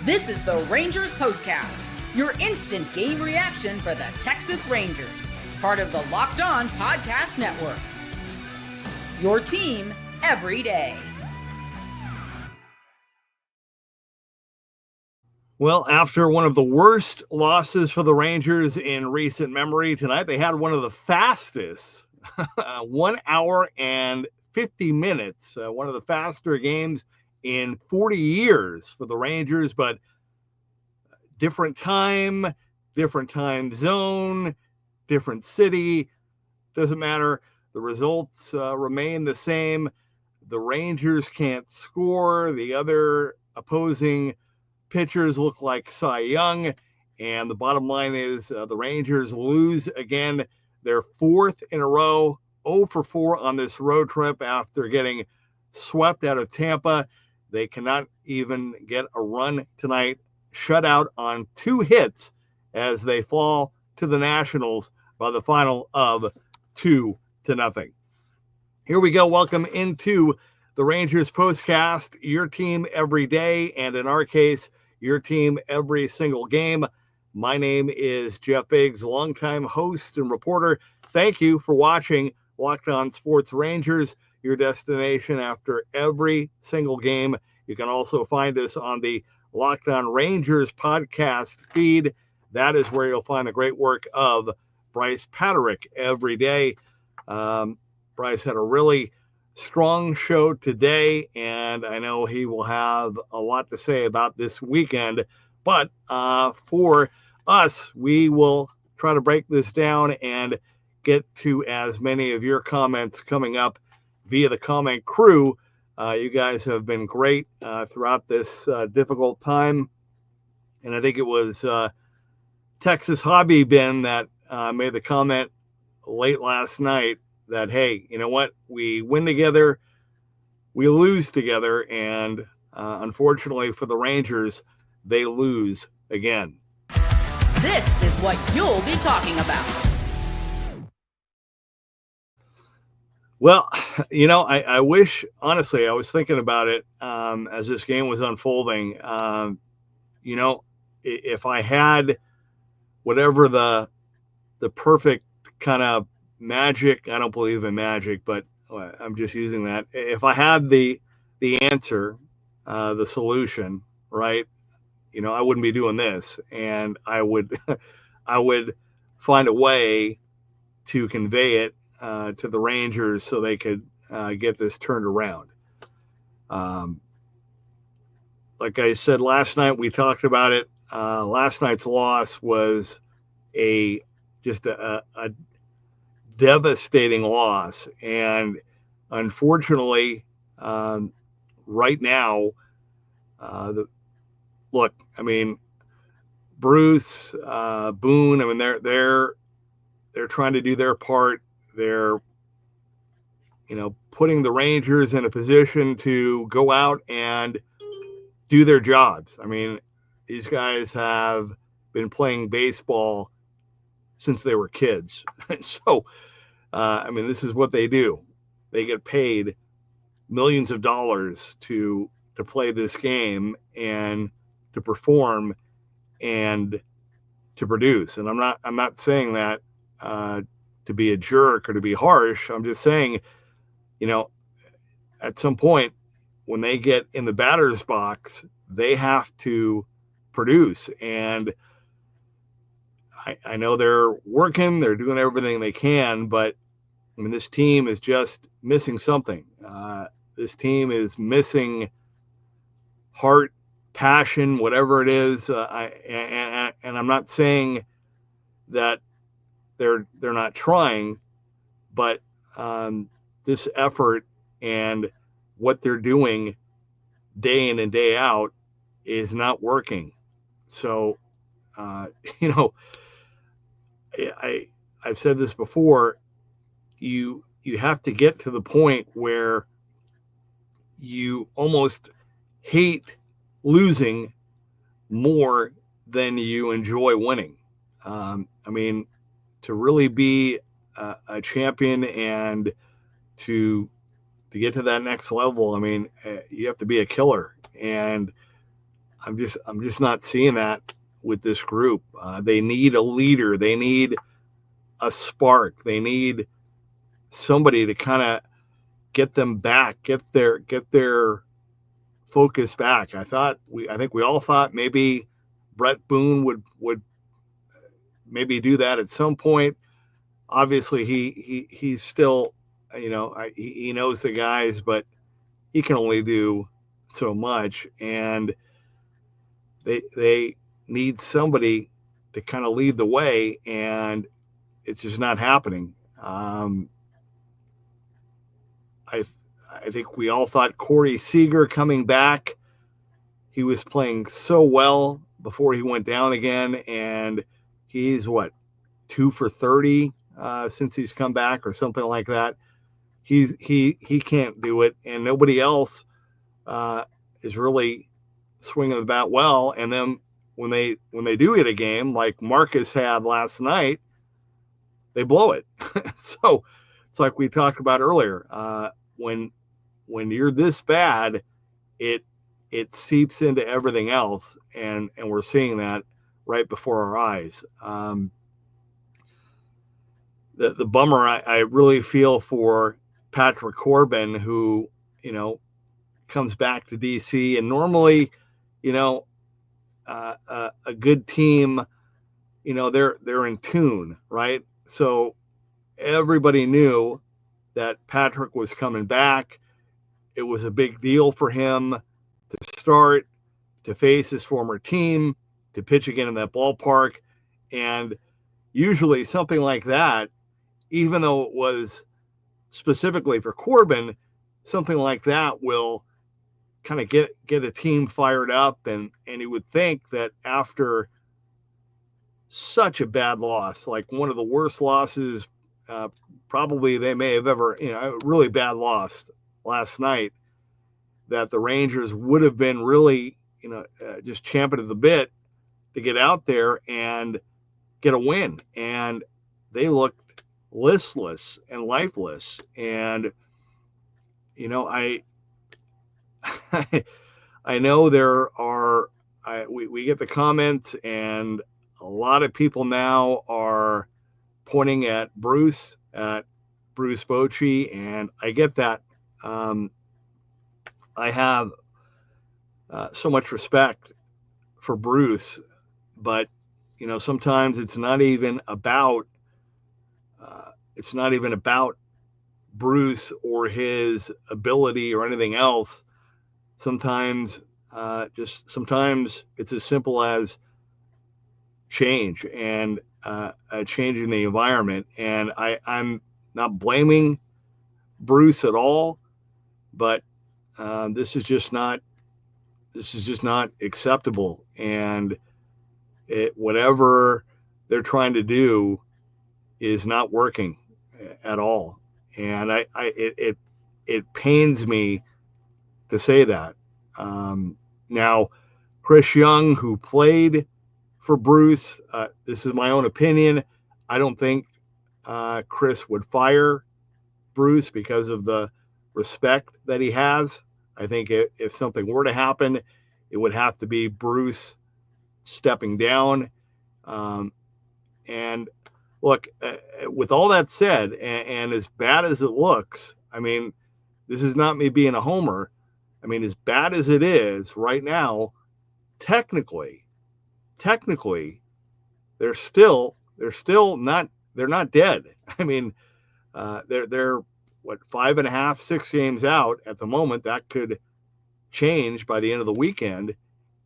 This is the Rangers POSTCAST, your instant game reaction for the Texas Rangers, part of the Locked On Podcast Network. Your team every day. Well, after one of the worst losses for the Rangers in recent memory tonight, they had one of the fastest 1 hour and 50 minutes, one of the faster games in 40 years for the Rangers, but different time zone, different city, doesn't matter. The results remain the same. The Rangers can't score. The other opposing pitchers look like Cy Young, and the bottom line is the Rangers lose again. Their fourth in a row, 0 for 4 on this road trip after getting swept out of Tampa. They cannot even get a run tonight. Shutout on 2 hits as they fall to the Nationals by the final of 2-0. Here we go. Welcome into the Rangers POSTCAST, your team every day, and in our case, your team every single game. My name is Jeff Biggs, longtime host and reporter. Thank you for watching Locked On Sports Rangers, your destination after every single game. You can also find us on the Locked On Rangers podcast feed. That is where you'll find the great work of Bryce Patrick every day. Bryce had a really strong show today, and I know he will have a lot to say about this weekend. But for us, we will try to break this down and get to as many of your comments coming up via the comment crew. You guys have been great throughout this difficult time. And I think it was Texas Hobby Ben that made the comment late last night that, hey, you know what? We win together, we lose together. And unfortunately for the Rangers, they lose again. This is what you'll be talking about. Well, you know, I wish, honestly, I was thinking about it as this game was unfolding. You know, if I had whatever the perfect kind of magic, I don't believe in magic, but I'm just using that. If I had the answer, the solution, right, you know, I wouldn't be doing this, and I would find a way to convey it to the Rangers so they could get this turned around. Like I said last night, we talked about it. Last night's loss was just a devastating loss, and unfortunately, right now, look. I mean, Bruce, Boone. I mean, they're trying to do their part. They're, you know, putting the Rangers in a position to go out and do their jobs. I mean, these guys have been playing baseball since they were kids. So, I mean, this is what they do. They get paid millions of dollars to play this game and to perform and to produce. And I'm not saying that to be a jerk or to be harsh. I'm just saying, you know, at some point when they get in the batter's box, they have to produce. And I know they're working, they're doing everything they can, but I mean, this team is just missing something. This team is missing heart, passion, whatever it is. And I'm not saying that they're not trying, but this effort and what they're doing day in and day out is not working. So, you know, I've said this before. You have to get to the point where you almost hate losing more than you enjoy winning. I mean, to really be a champion and to get to that next level, I mean, you have to be a killer. And I'm just not seeing that with this group. They need a leader. They need a spark. They need somebody to kind of get them back, get their focus back. I think we all thought maybe Brett Boone would maybe do that at some point. Obviously, he's still, he knows the guys, but he can only do so much, and they need somebody to kind of lead the way, and it's just not happening. I think we all thought Corey Seager coming back, he was playing so well before he went down again, and he's 2 for 30 since he's come back or something like that. He can't do it, and nobody else is really swinging the bat well. And then when they do hit a game like Marcus had last night, they blow it. So it's like we talked about earlier. When you're this bad, it seeps into everything else, and we're seeing that right before our eyes. The bummer I really feel for Patrick Corbin, who comes back to DC, and normally, a good team, they're in tune, right? So everybody knew that Patrick was coming back. It was a big deal for him to start, to face his former team, to pitch again in that ballpark. And usually something like that, even though it was specifically for Corbin, something like that will kind of get a team fired up. And you would think that after such a bad loss, like one of the worst losses probably they may have ever, a really bad loss last night, that the Rangers would have been really, just champing at the bit to get out there and get a win. And they looked listless and lifeless. And, I know we get the comments, and a lot of people now are pointing at Bruce Bochy, and I get that. I have so much respect for Bruce, but sometimes it's not even about Bruce or his ability or anything else. Sometimes it's as simple as change and changing the environment. And I'm not blaming Bruce at all, but this is just not acceptable. And whatever they're trying to do is not working at all. And it pains me to say that. Now, Chris Young, who played for Bruce, this is my own opinion. I don't think Chris would fire Bruce because of the respect that he has. I think if something were to happen, it would have to be Bruce stepping down. And look, with all that said, and as bad as it looks, I mean, this is not me being a homer. I mean, as bad as it is right now, technically, they're not dead. I mean, they're 5.5, 6 games out at the moment. That could change by the end of the weekend.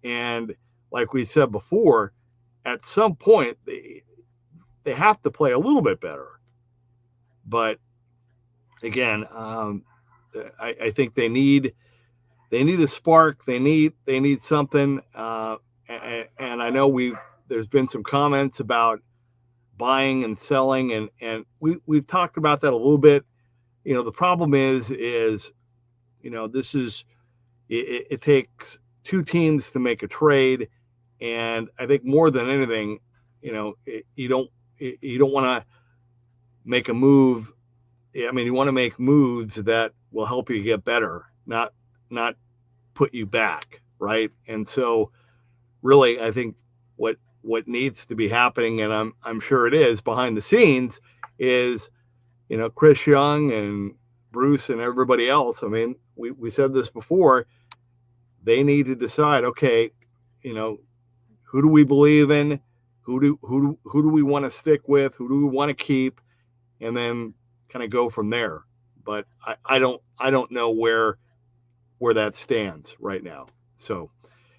And like we said before, at some point they have to play a little bit better. But again, I think they need a spark. They need something. And I know there's been some comments about buying and selling, and we've talked about that a little bit. The problem is it takes two teams to make a trade, and I think more than anything, you don't want to make a move. I mean, you want to make moves that will help you get better, not put you back, right? And so really, I think what needs to be happening, and I'm sure it is behind the scenes, is Chris Young and Bruce and everybody else. I mean, we said this before. They need to decide. Okay, who do we believe in? Who do we want to stick with? Who do we want to keep? And then kind of go from there. But I don't know where that stands right now. So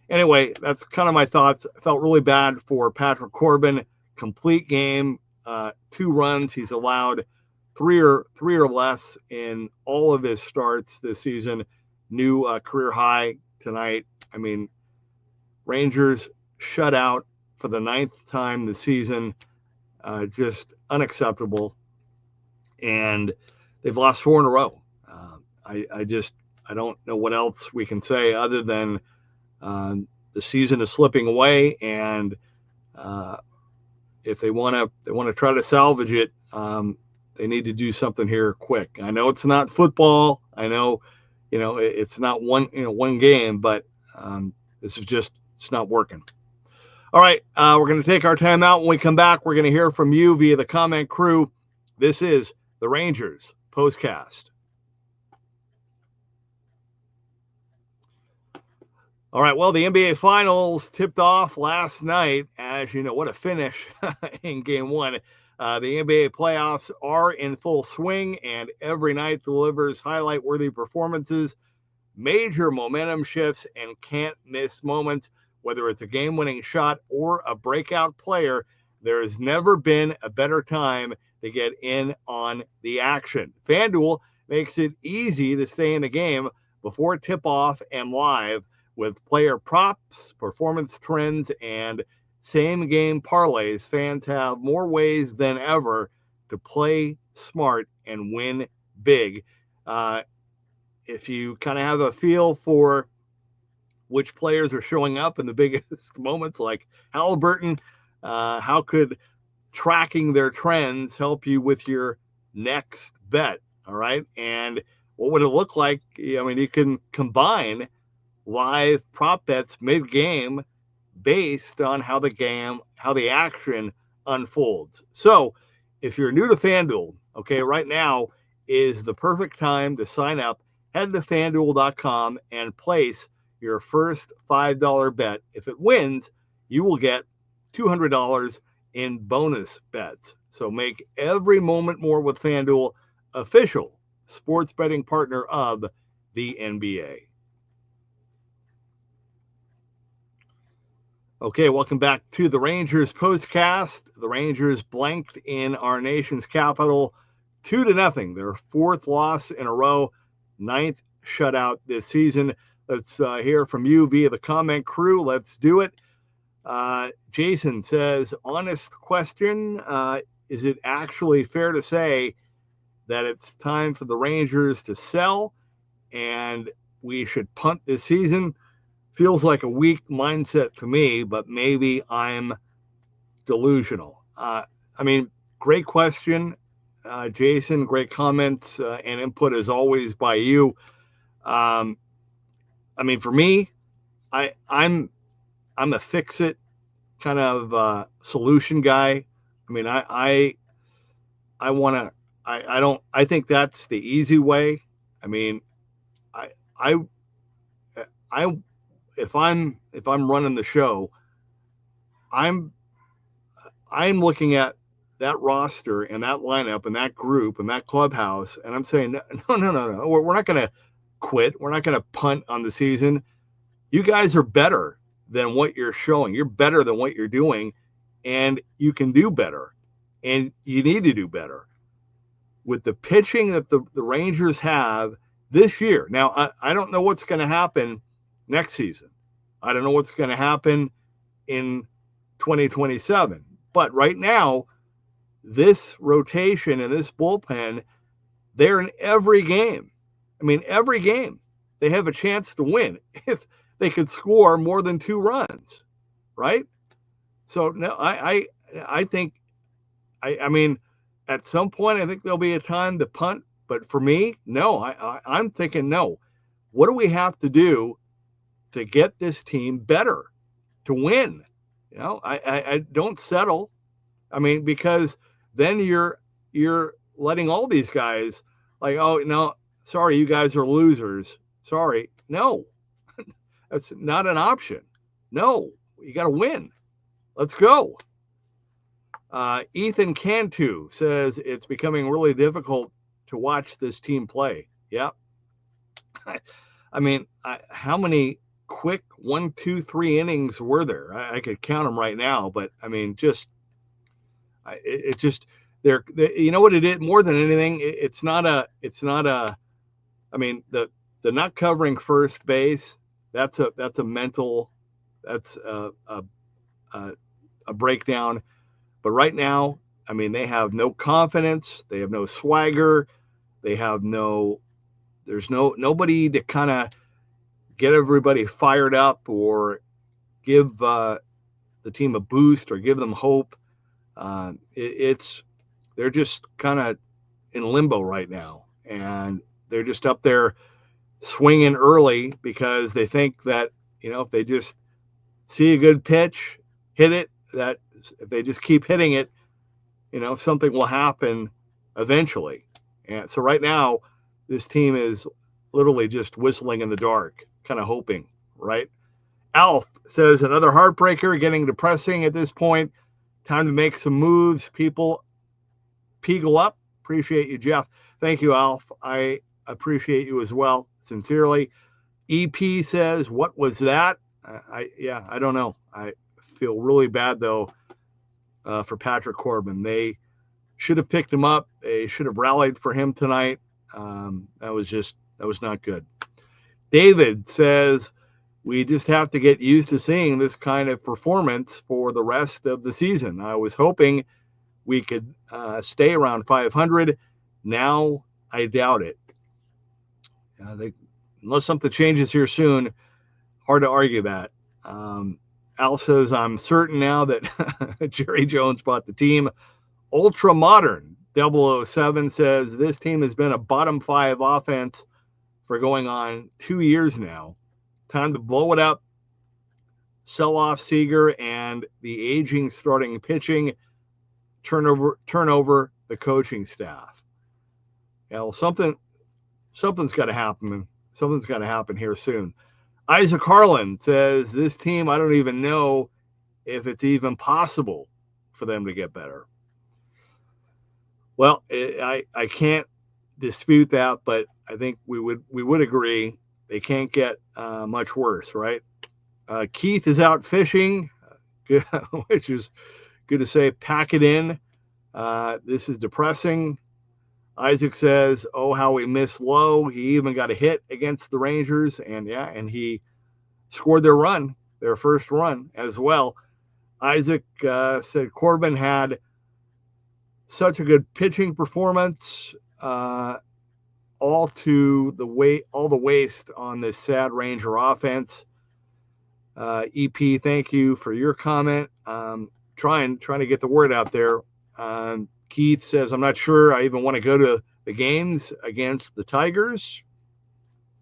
anyway, that's kind of my thoughts. I felt really bad for Patrick Corbin. Complete game, 2 runs. He's allowed three or less in all of his starts this season. New career high tonight. I mean, Rangers shut out for the 9th time this season. Just unacceptable. And they've lost 4 in a row. I don't know what else we can say other than the season is slipping away, and if they want to try to salvage it, they need to do something here quick. I know it's not football. I know, it's not one game, but this is just, it's not working. All right, we're going to take our time out. When we come back, we're going to hear from you via the comment crew. This is the Rangers Postcast. All right, well, the NBA Finals tipped off last night. As you know, what a finish in Game 1. The NBA playoffs are in full swing, and every night delivers highlight-worthy performances, major momentum shifts, and can't-miss moments. Whether it's a game-winning shot or a breakout player, there has never been a better time to get in on the action. FanDuel makes it easy to stay in the game before tip-off and live, with player props, performance trends, and same-game parlays. Fans have more ways than ever to play smart and win big. If you kind of have a feel for which players are showing up in the biggest moments, like Halliburton, how could tracking their trends help you with your next bet? All right. And what would it look like? I mean, you can combine live prop bets mid-game based on how the action unfolds. So if you're new to FanDuel, okay, right now is the perfect time to sign up. Head to FanDuel.com and place your first $5 bet. If it wins, you will get $200 in bonus bets. So make every moment more with FanDuel, official sports betting partner of the NBA. Okay, welcome back to the Rangers Postcast. The Rangers blanked in our nation's capital 2-0. Their 4th loss in a row, 9th shutout this season. Let's hear from you via the comment crew. Let's do it. Jason says, honest question, is it actually fair to say that it's time for the Rangers to sell and we should punt this season? Feels like a weak mindset to me, but maybe I'm delusional. I mean, great question, Jason. Great comments and input as always by you. I mean, for me, I'm a fix-it kind of solution guy. I mean, I think that's the easy way. I mean, I if I'm running the show, I'm looking at that roster and that lineup and that group and that clubhouse, and I'm saying, no. We're not going to quit. We're not going to punt on the season. You guys are better than what you're showing. You're better than what you're doing, and you can do better, and you need to do better. With the pitching that the Rangers have this year, now I don't know what's going to happen next season. I don't know what's going to happen in 2027. But right now, this rotation and this bullpen, they're in every game. I mean, every game they have a chance to win if they could score more than 2 runs, right? So no, I think, I mean, at some point I think there'll be a time to punt. But for me, no, I'm thinking no. What do we have to do to get this team better? to win. I don't settle. I mean, because then you're letting all these guys like, oh no, sorry, you guys are losers. Sorry. No, that's not an option. No, you got to win. Let's go. Ethan Cantu says it's becoming really difficult to watch this team play. Yeah. I mean, how many quick 1, 2, 3 innings were there? I could count them right now, but I mean, it just you know what it is more than anything. It's not a. I mean, the not covering first base. That's a mental. That's a breakdown. But right now, I mean, they have no confidence. They have no swagger. They have there's nobody to kind of get everybody fired up or give the team a boost or give them hope. They're just kind of in limbo right now. And they're just up there swinging early because they think that, if they just see a good pitch, hit it, that if they just keep hitting it, something will happen eventually. And so right now, this team is literally just whistling in the dark, kind of hoping, right? Alf says another heartbreaker, getting depressing at this point. Time to make some moves. People peagle up. Appreciate you, Jeff. Thank you, Alf. I appreciate you as well, sincerely. EP says, what was that? I don't know. I feel really bad, though, for Patrick Corbin. They should have picked him up. They should have rallied for him tonight. That was not good. David says, we just have to get used to seeing this kind of performance for the rest of the season. I was hoping we could stay around 500. Now I doubt it. Unless something changes here soon, hard to argue that. Al says, I'm certain now that Jerry Jones bought the team. Ultra Modern 007 says, this team has been a bottom 5 offense for going on 2 years now. Time to blow it up, sell off Seager and the aging starting pitching, turn over the coaching staff. Yeah, well, something's got to happen. Something's got to happen here soon. Isaac Harlan says, this team, I don't even know if it's even possible for them to get better. Well, I can't dispute that, but I think we would agree they can't get much worse, right? Keith is out fishing, which is good to say. Pack it in. This is depressing. Isaac says, oh, how we miss Lowe. He even got a hit against the Rangers, and he scored their first run as well. Isaac said Corbin had such a good pitching performance, all the waste on this sad Ranger offense. EP, thank you for your comment. Trying to get the word out there. Keith says, I'm not sure I even want to go to the games against the Tigers.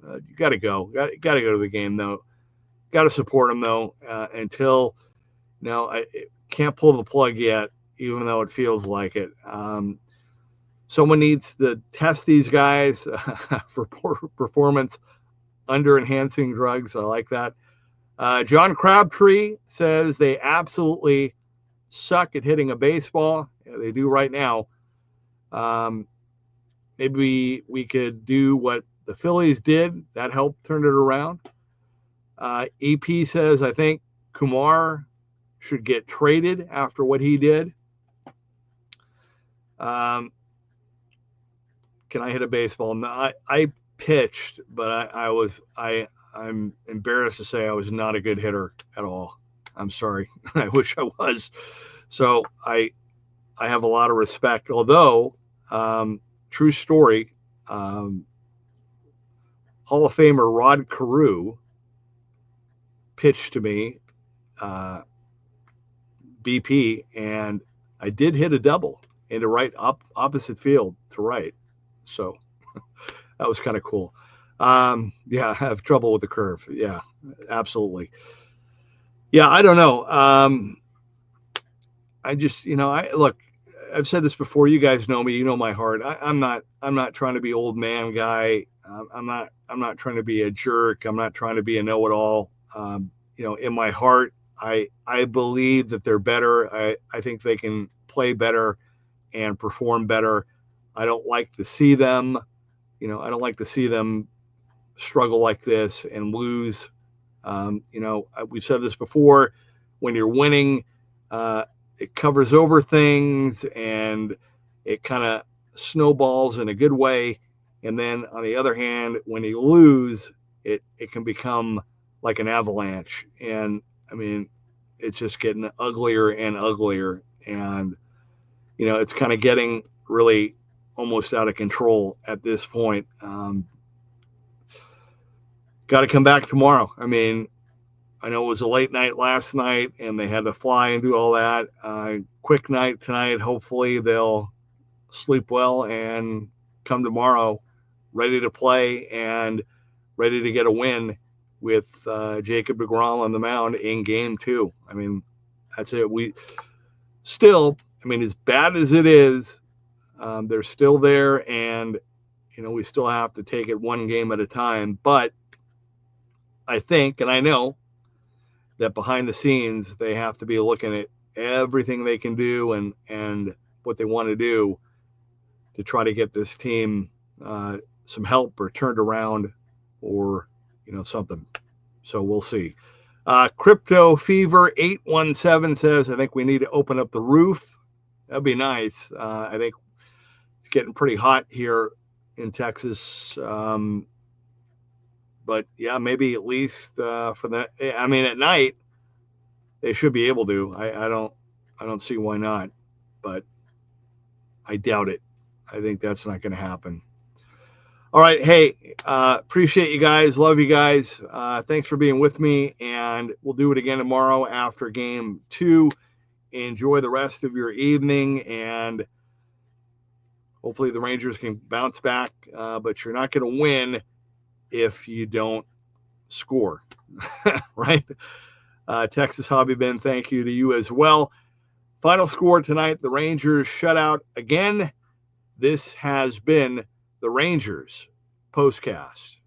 You got to go. Got to go to the game, though. Got to support them, though, until, I can't pull the plug yet, even though it feels like it. Someone needs to test these guys for poor performance under enhancing drugs. I like that. John Crabtree says they absolutely suck at hitting a baseball. Yeah, they do right now. Maybe we could do what the Phillies did. That helped turn it around. EP says, I think Kumar should get traded after what he did. Can I hit a baseball? No, I pitched, but I'm embarrassed to say I was not a good hitter at all. I'm sorry. I wish I was. So I have a lot of respect. Although, true story, Hall of Famer Rod Carew pitched to me, BP, and I did hit a double into right opposite field to right. So that was kind of cool. I have trouble with the curve. Yeah, absolutely. Yeah, I don't know. I just, look, I've said this before. You guys know me. You know my heart. I'm not trying to be old man guy. I'm not trying to be a jerk. I'm not trying to be a know-it-all. In my heart, I believe that they're better. I think they can play better and perform better. I don't like to see them. I don't like to see them struggle like this and lose. We've said this before. When you're winning, it covers over things and it kind of snowballs in a good way. And then on the other hand, when you lose, it can become like an avalanche. And I mean, it's just getting uglier and uglier. And, it's kind of getting really almost out of control at this point. Got to come back tomorrow. I mean, I know it was a late night last night and they had to fly and do all that. Quick night tonight. Hopefully they'll sleep well and come tomorrow ready to play and ready to get a win with Jacob deGrom on the mound in game 2. I mean, that's it. We still, as bad as it is, they're still there and, we still have to take it one game at a time. But I think, and I know, that behind the scenes they have to be looking at everything they can do and what they want to do to try to get this team some help or turned around or something. So we'll see. Crypto Fever 817 says, I think we need to open up the roof. That'd be nice. I think it's getting pretty hot here in Texas. But yeah, maybe at least at night they should be able to. I don't see why not, but I doubt it. I think that's not going to happen. All right. Hey, appreciate you guys. Love you guys. Thanks for being with me, and we'll do it again tomorrow after game 2. Enjoy the rest of your evening, and hopefully the Rangers can bounce back, but you're not going to win if you don't score, right? Texas Hobby Ben, thank you to you as well. Final score tonight, the Rangers shutout again. This has been the Rangers Postcast.